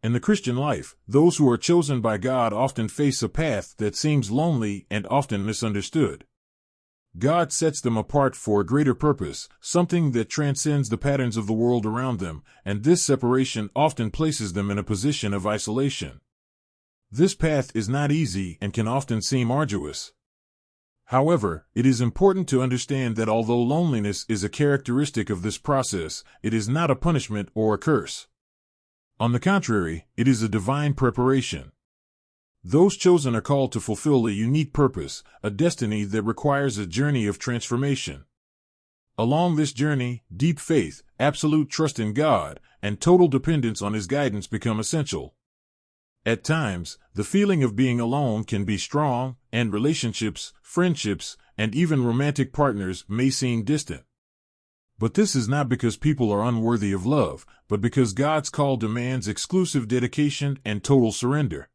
In the Christian life, those who are chosen by God often face a path that seems lonely and often misunderstood. God sets them apart for a greater purpose, something that transcends the patterns of the world around them, and this separation often places them in a position of isolation. This path is not easy and can often seem arduous. However, it is important to understand that although loneliness is a characteristic of this process, it is not a punishment or a curse. On the contrary, it is a divine preparation. Those chosen are called to fulfill a unique purpose, a destiny that requires a journey of transformation. Along this journey, deep faith, absolute trust in God, and total dependence on His guidance become essential. At times, the feeling of being alone can be strong, and relationships, friendships, and even romantic partners may seem distant. But this is not because people are unworthy of love, but because God's call demands exclusive dedication and total surrender.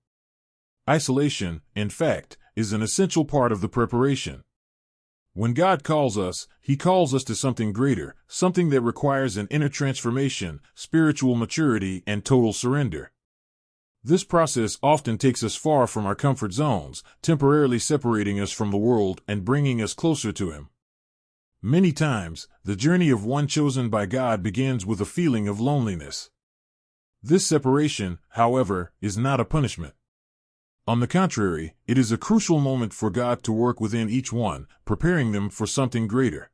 Isolation, in fact, is an essential part of the preparation. When God calls us, He calls us to something greater, something that requires an inner transformation, spiritual maturity, and total surrender. This process often takes us far from our comfort zones, temporarily separating us from the world and bringing us closer to Him. Many times, the journey of one chosen by God begins with a feeling of loneliness. This separation, however, is not a punishment. On the contrary, it is a crucial moment for God to work within each one, preparing them for something greater.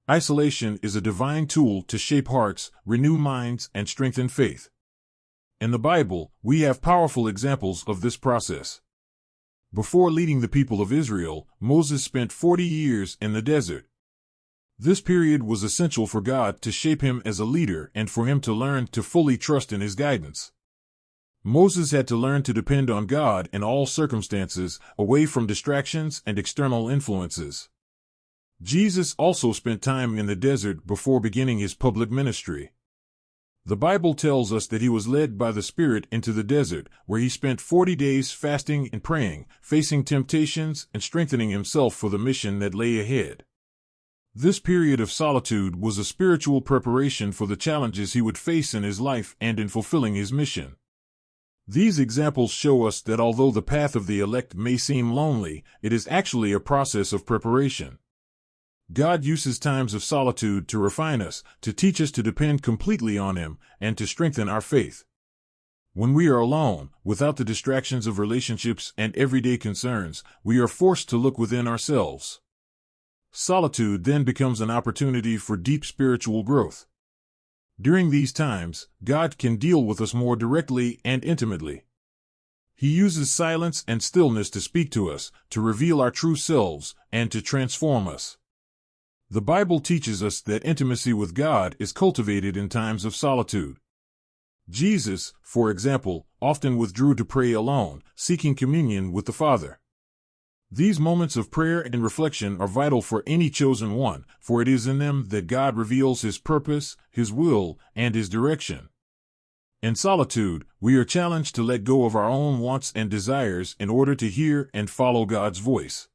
Isolation is a divine tool to shape hearts, renew minds, and strengthen faith. In the Bible, we have powerful examples of this process. Before leading the people of Israel, Moses spent 40 years in the desert. This period was essential for God to shape him as a leader and for him to learn to fully trust in His guidance. Moses had to learn to depend on God in all circumstances, away from distractions and external influences. Jesus also spent time in the desert before beginning His public ministry. The Bible tells us that He was led by the Spirit into the desert, where He spent 40 days fasting and praying, facing temptations and strengthening Himself for the mission that lay ahead. This period of solitude was a spiritual preparation for the challenges He would face in His life and in fulfilling His mission. These examples show us that although the path of the elect may seem lonely, it is actually a process of preparation. God uses times of solitude to refine us, to teach us to depend completely on Him, and to strengthen our faith. When we are alone, without the distractions of relationships and everyday concerns, we are forced to look within ourselves. Solitude then becomes an opportunity for deep spiritual growth. During these times, God can deal with us more directly and intimately. He uses silence and stillness to speak to us, to reveal our true selves, and to transform us. The Bible teaches us that intimacy with God is cultivated in times of solitude. Jesus, for example, often withdrew to pray alone, seeking communion with the Father. These moments of prayer and reflection are vital for any chosen one, for it is in them that God reveals His purpose, His will, and His direction. In solitude, we are challenged to let go of our own wants and desires in order to hear and follow God's voice.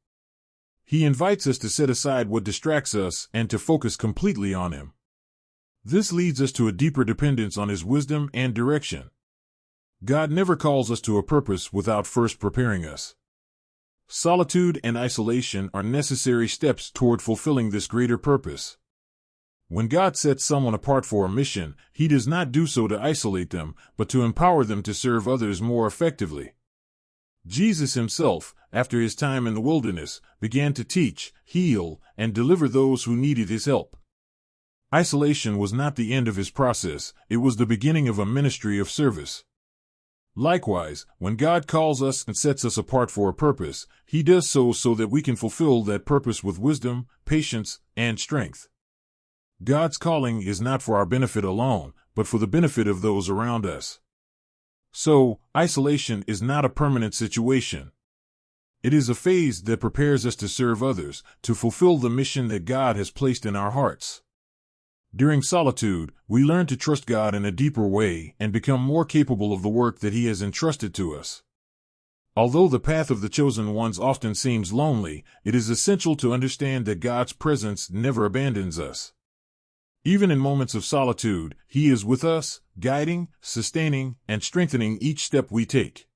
He invites us to set aside what distracts us and to focus completely on Him. This leads us to a deeper dependence on His wisdom and direction. God never calls us to a purpose without first preparing us. Solitude and isolation are necessary steps toward fulfilling this greater purpose. When God sets someone apart for a mission, He does not do so to isolate them, but to empower them to serve others more effectively. Jesus Himself, after His time in the wilderness, began to teach, heal, and deliver those who needed His help. Isolation was not the end of His process, it was the beginning of a ministry of service. Likewise, when God calls us and sets us apart for a purpose, He does so that we can fulfill that purpose with wisdom, patience, and strength. God's calling is not for our benefit alone, but for the benefit of those around us. So, isolation is not a permanent situation. It is a phase that prepares us to serve others, to fulfill the mission that God has placed in our hearts. During solitude, we learn to trust God in a deeper way and become more capable of the work that He has entrusted to us. Although the path of the chosen ones often seems lonely, it is essential to understand that God's presence never abandons us. Even in moments of solitude, He is with us, guiding, sustaining, and strengthening each step we take.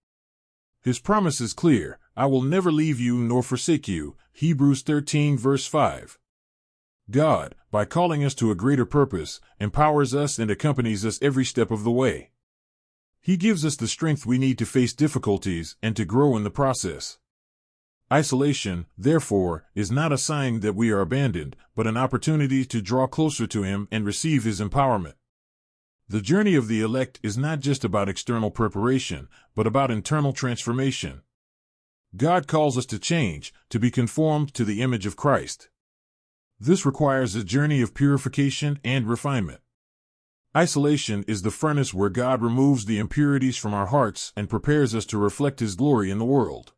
His promise is clear: I will never leave you nor forsake you. Hebrews 13 verse 5. God, by calling us to a greater purpose, empowers us and accompanies us every step of the way. He gives us the strength we need to face difficulties and to grow in the process. Isolation, therefore, is not a sign that we are abandoned, but an opportunity to draw closer to Him and receive His empowerment. The journey of the elect is not just about external preparation, but about internal transformation. God calls us to change, to be conformed to the image of Christ. This requires a journey of purification and refinement. Isolation is the furnace where God removes the impurities from our hearts and prepares us to reflect His glory in the world.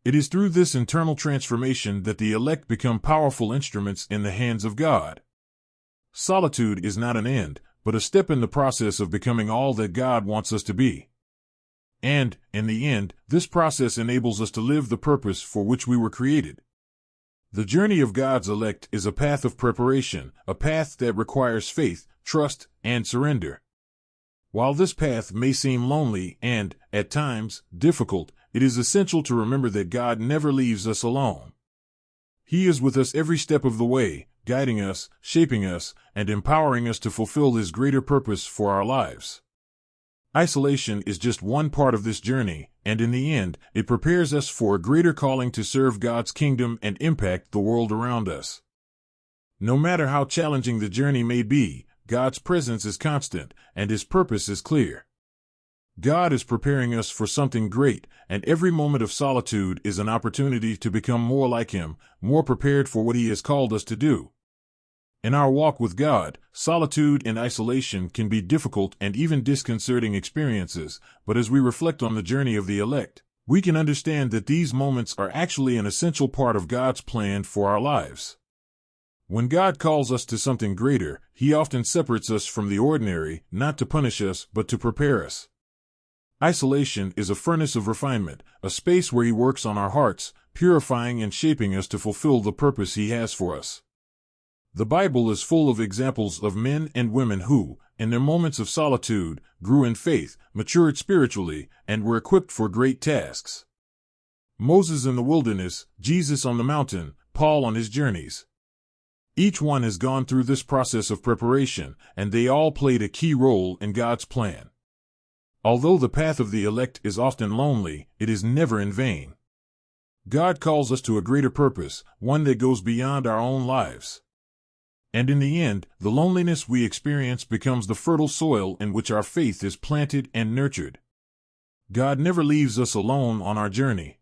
It is through this internal transformation that the elect become powerful instruments in the hands of God. Solitude is not an end, but a step in the process of becoming all that God wants us to be. And, in the end, this process enables us to live the purpose for which we were created. The journey of God's elect is a path of preparation, a path that requires faith, trust, and surrender. While this path may seem lonely and, at times, difficult, it is essential to remember that God never leaves us alone. He is with us every step of the way, guiding us, shaping us, and empowering us to fulfill His greater purpose for our lives. Isolation is just one part of this journey, and in the end, it prepares us for a greater calling to serve God's kingdom and impact the world around us. No matter how challenging the journey may be, God's presence is constant, and His purpose is clear. God is preparing us for something great, and every moment of solitude is an opportunity to become more like Him, more prepared for what He has called us to do. In our walk with God, solitude and isolation can be difficult and even disconcerting experiences, but as we reflect on the journey of the elect, we can understand that these moments are actually an essential part of God's plan for our lives. When God calls us to something greater, He often separates us from the ordinary, not to punish us, but to prepare us. Isolation is a furnace of refinement, a space where He works on our hearts, purifying and shaping us to fulfill the purpose He has for us. The Bible is full of examples of men and women who, in their moments of solitude, grew in faith, matured spiritually, and were equipped for great tasks. Moses in the wilderness, Jesus on the mountain, Paul on his journeys. Each one has gone through this process of preparation, and they all played a key role in God's plan. Although the path of the elect is often lonely, it is never in vain. God calls us to a greater purpose, one that goes beyond our own lives. And in the end, the loneliness we experience becomes the fertile soil in which our faith is planted and nurtured. God never leaves us alone on our journey.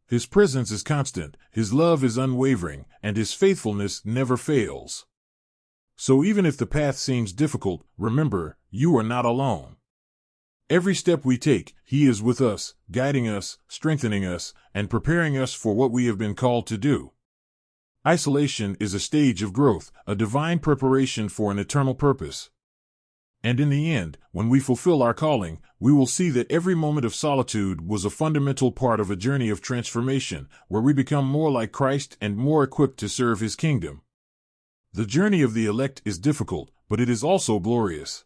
His presence is constant, His love is unwavering, and His faithfulness never fails. So even if the path seems difficult, remember, you are not alone. Every step we take, He is with us, guiding us, strengthening us, and preparing us for what we have been called to do. Isolation is a stage of growth, a divine preparation for an eternal purpose. And in the end, when we fulfill our calling, we will see that every moment of solitude was a fundamental part of a journey of transformation, where we become more like Christ and more equipped to serve His kingdom. The journey of the elect is difficult, but it is also glorious.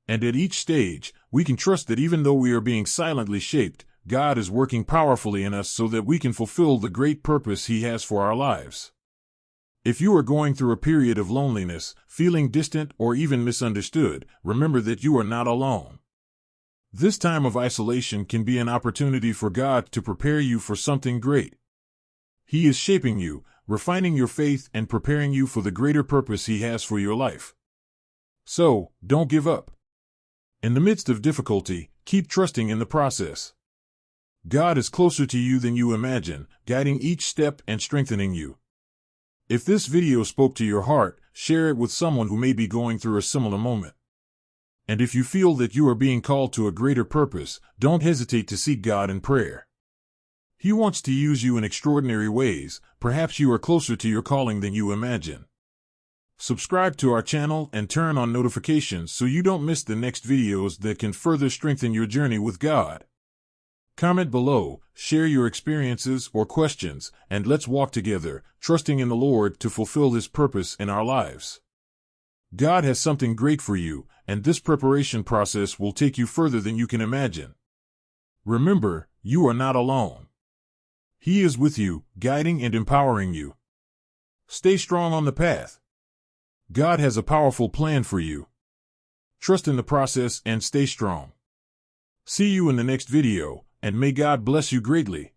And at each stage, we can trust that even though we are being silently shaped, God is working powerfully in us so that we can fulfill the great purpose He has for our lives. If you are going through a period of loneliness, feeling distant or even misunderstood, remember that you are not alone. This time of isolation can be an opportunity for God to prepare you for something great. He is shaping you, refining your faith, and preparing you for the greater purpose He has for your life. So, don't give up. In the midst of difficulty, keep trusting in the process. God is closer to you than you imagine, guiding each step and strengthening you. If this video spoke to your heart, share it with someone who may be going through a similar moment. And if you feel that you are being called to a greater purpose, don't hesitate to seek God in prayer. He wants to use you in extraordinary ways. Perhaps you are closer to your calling than you imagine. Subscribe to our channel and turn on notifications so you don't miss the next videos that can further strengthen your journey with God. Comment below, share your experiences or questions, and let's walk together, trusting in the Lord to fulfill His purpose in our lives. God has something great for you, and this preparation process will take you further than you can imagine. Remember, you are not alone. He is with you, guiding and empowering you. Stay strong on the path. God has a powerful plan for you. Trust in the process and stay strong. See you in the next video, and may God bless you greatly.